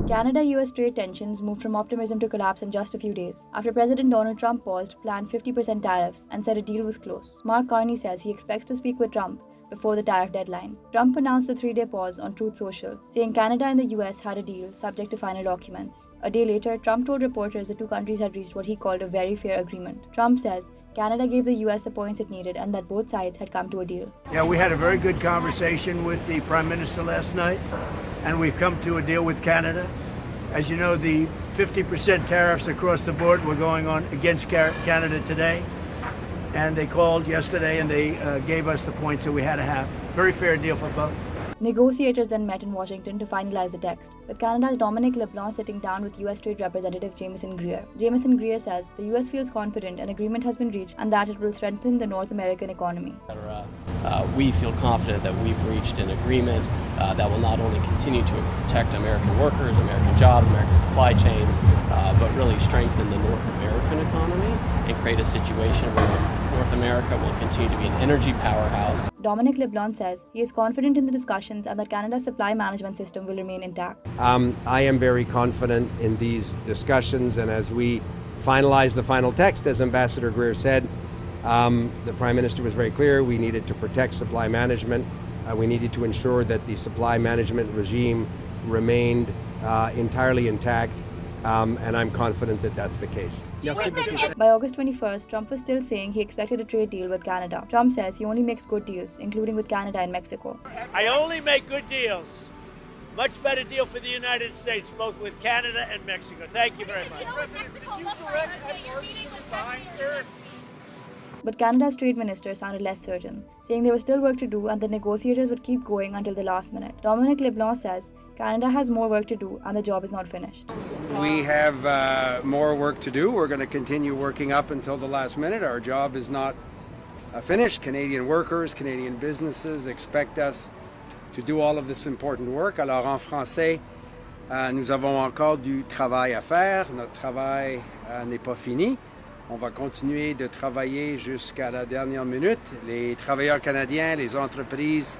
Canada-US trade tensions moved from optimism to collapse in just a few days, after President Donald Trump paused planned 50% tariffs and said a deal was close. Mark Carney says he expects to speak with Trump before the tariff deadline. Trump announced the 3-day pause on Truth Social, saying Canada and the US had a deal subject to final documents. A day later, Trump told reporters the two countries had reached what he called a very fair agreement. Trump says Canada gave the US the points it needed and that both sides had come to a deal. Yeah, we had a very good conversation with the Prime Minister last night, and we've come to a deal with Canada. As you know, the 50% tariffs across the board were going on against Canada today. And they called yesterday and they gave us the points that we had to have. Very fair deal for both. Negotiators then met in Washington to finalize the text, with Canada's Dominic LeBlanc sitting down with US Trade Representative Jameson Greer. Jameson Greer says the US feels confident an agreement has been reached and that it will strengthen the North American economy. We feel confident that we've reached an agreement that will not only continue to protect American workers, American jobs, American supply chains, but really strengthen the North American economy and create a situation where North America will continue to be an energy powerhouse. Dominic LeBlanc says he is confident in the discussions and that Canada's supply management system will remain intact. I am very confident in these discussions, and as we finalize the final text, as Ambassador Greer said, the Prime Minister was very clear. We needed to protect supply management. We needed to ensure that the supply management regime remained entirely intact, and I'm confident that that's the case. By August 21st, Trump was still saying he expected a trade deal with Canada. Trump says he only makes good deals, including with Canada and Mexico. I only make good deals. Much better deal for the United States, both with Canada and Mexico. Thank you very much. President, did you direct sir? But Canada's trade minister sounded less certain, saying there was still work to do and the negotiators would keep going until the last minute. Dominic LeBlanc says Canada has more work to do and the job is not finished. We have more work to do. We're going to continue working up until the last minute. Our job is not finished. Canadian workers, Canadian businesses expect us to do all of this important work. Alors en français, nous avons encore du travail à faire. Notre travail n'est pas fini. On va continuer de travailler jusqu'à la dernière minute. Les travailleurs canadiens, les entreprises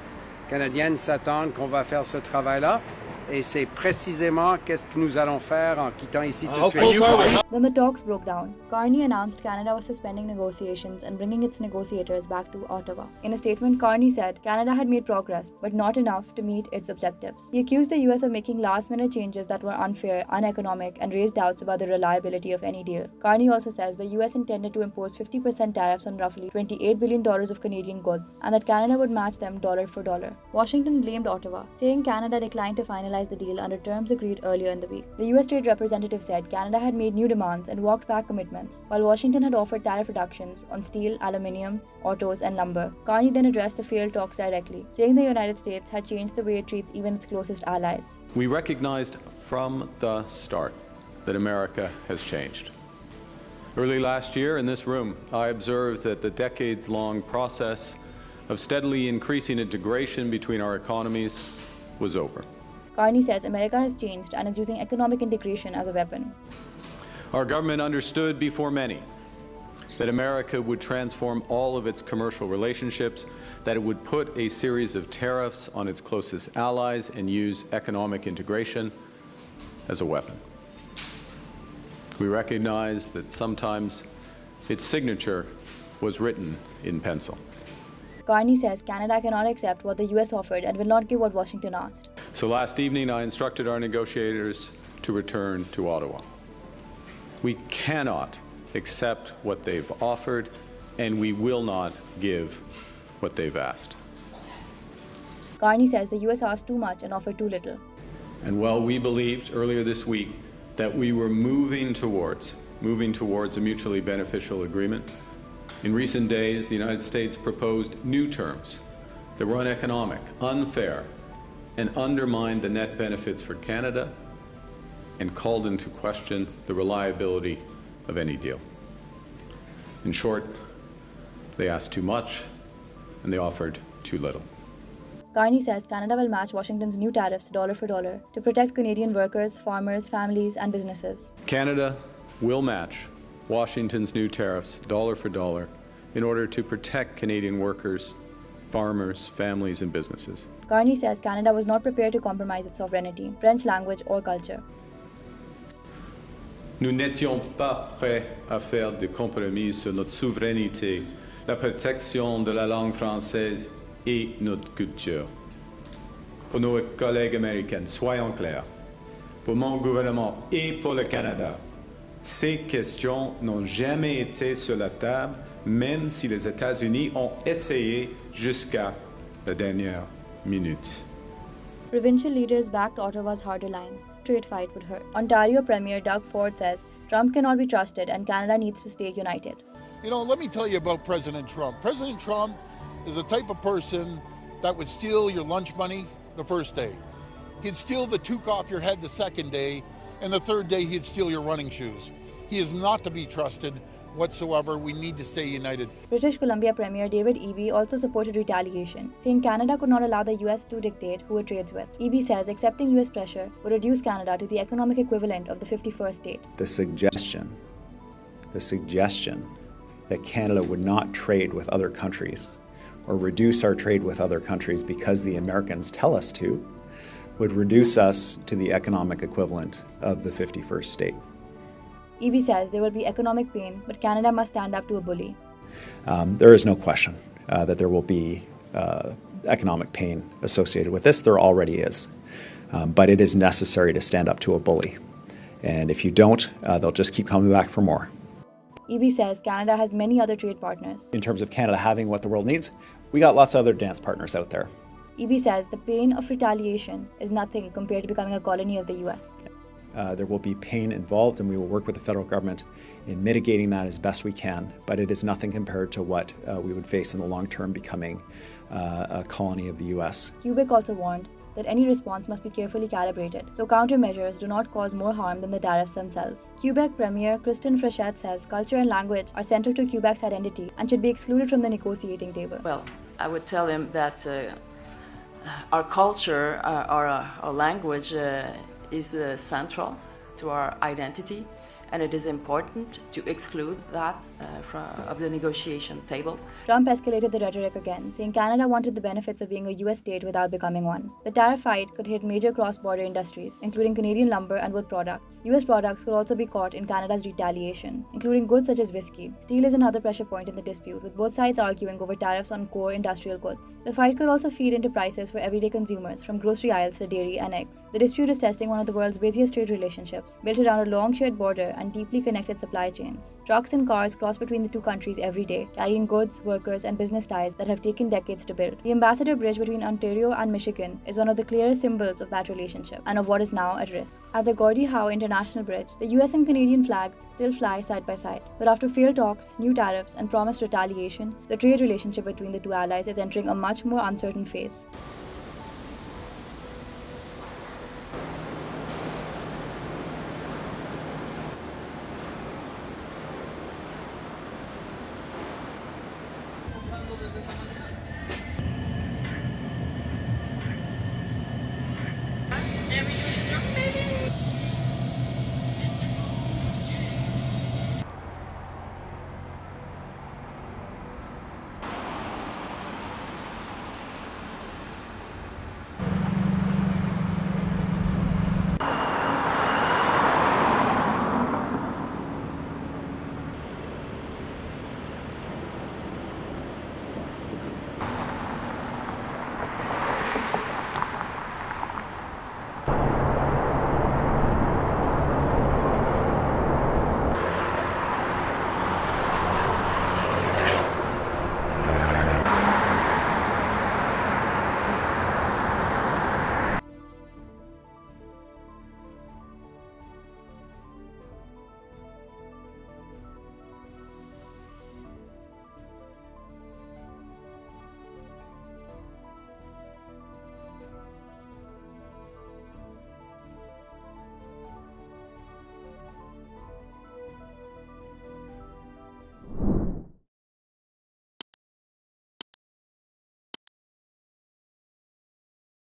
canadiennes s'attendent qu'on va faire ce travail-là. Et c'est précisément qu'est-ce que nous allons faire en quittant ici tout de suite. Then the talks broke down. Carney announced Canada was suspending negotiations and bringing its negotiators back to Ottawa. In a statement, Carney said Canada had made progress, but not enough to meet its objectives. He accused the US of making last-minute changes that were unfair, uneconomic, and raised doubts about the reliability of any deal. Carney also says the US intended to impose 50% tariffs on roughly $28 billion of Canadian goods, and that Canada would match them dollar for dollar. Washington blamed Ottawa, saying Canada declined to finalize the deal under terms agreed earlier in the week. The US Trade Representative said Canada had made new demands and walked back commitments, while Washington had offered tariff reductions on steel, aluminium, autos, and lumber. Carney then addressed the failed talks directly, saying the United States had changed the way it treats even its closest allies. We recognized from the start that America has changed. Early last year in this room, I observed that the decades-long process of steadily increasing integration between our economies was over. Carney says America has changed and is using economic integration as a weapon. Our government understood before many that America would transform all of its commercial relationships, that it would put a series of tariffs on its closest allies and use economic integration as a weapon. We recognize that sometimes its signature was written in pencil. Carney says Canada cannot accept what the US offered and will not give what Washington asked. So last evening, I instructed our negotiators to return to Ottawa. We cannot accept what they've offered, and we will not give what they've asked. Carney says the US asked too much and offered too little. And while we believed earlier this week that we were moving towards a mutually beneficial agreement, in recent days, the United States proposed new terms that were uneconomic, unfair, and undermined the net benefits for Canada and called into question the reliability of any deal. In short, they asked too much and they offered too little. Carney says Canada will match Washington's new tariffs dollar for dollar to protect Canadian workers, farmers, families, and businesses. Canada will match Washington's new tariffs dollar for dollar in order to protect Canadian workers, farmers, families, and businesses. Carney says Canada was not prepared to compromise its sovereignty, French language, or culture. Nous n'étions pas prêts à faire de compromis sur notre souveraineté, la protection de la langue française et notre culture. Pour nos collègues américains, soyons clairs. Pour mon gouvernement et pour le Canada, ces questions n'ont jamais été sur la table, même si les États-Unis ont essayé jusqu'à la dernière minute. Provincial leaders backed Ottawa's harder line. Trade fight would hurt. Ontario Premier Doug Ford says Trump cannot be trusted and Canada needs to stay united. You know, let me tell you about President Trump. President Trump is the type of person that would steal your lunch money the first day. He'd steal the toque off your head the second day, and the third day he'd steal your running shoes. He is not to be trusted whatsoever. We need to stay united. British Columbia Premier David Eby also supported retaliation, saying Canada could not allow the US to dictate who it trades with. Eby says accepting US pressure would reduce Canada to the economic equivalent of the 51st state. The suggestion that Canada would not trade with other countries or reduce our trade with other countries because the Americans tell us to would reduce us to the economic equivalent of the 51st state. Eby says there will be economic pain, but Canada must stand up to a bully. There is no question that there will be economic pain associated with this. There already is. But it is necessary to stand up to a bully. And if you don't, they'll just keep coming back for more. Eby says Canada has many other trade partners. In terms of Canada having what the world needs, we got lots of other dance partners out there. Eby says the pain of retaliation is nothing compared to becoming a colony of the US. There will be pain involved, and we will work with the federal government in mitigating that as best we can, but it is nothing compared to what we would face in the long term becoming a colony of the US. Quebec also warned that any response must be carefully calibrated, so countermeasures do not cause more harm than the tariffs themselves. Quebec Premier Christine Frechette says culture and language are central to Quebec's identity and should be excluded from the negotiating table. Well, I would tell him that our culture, our language is central to our identity, and it is important to exclude that of the negotiation table. Trump escalated the rhetoric again, saying Canada wanted the benefits of being a US state without becoming one. The tariff fight could hit major cross-border industries, including Canadian lumber and wood products. US products could also be caught in Canada's retaliation, including goods such as whiskey. Steel is another pressure point in the dispute, with both sides arguing over tariffs on core industrial goods. The fight could also feed into prices for everyday consumers, from grocery aisles to dairy and eggs. The dispute is testing one of the world's busiest trade relationships, built around a long shared border and deeply connected supply chains. Trucks and cars cross between the two countries every day, carrying goods, workers, and business ties that have taken decades to build. The Ambassador Bridge between Ontario and Michigan is one of the clearest symbols of that relationship and of what is now at risk. At the Gordie Howe International Bridge, the US and Canadian flags still fly side by side. But after failed talks, new tariffs, and promised retaliation, the trade relationship between the two allies is entering a much more uncertain phase.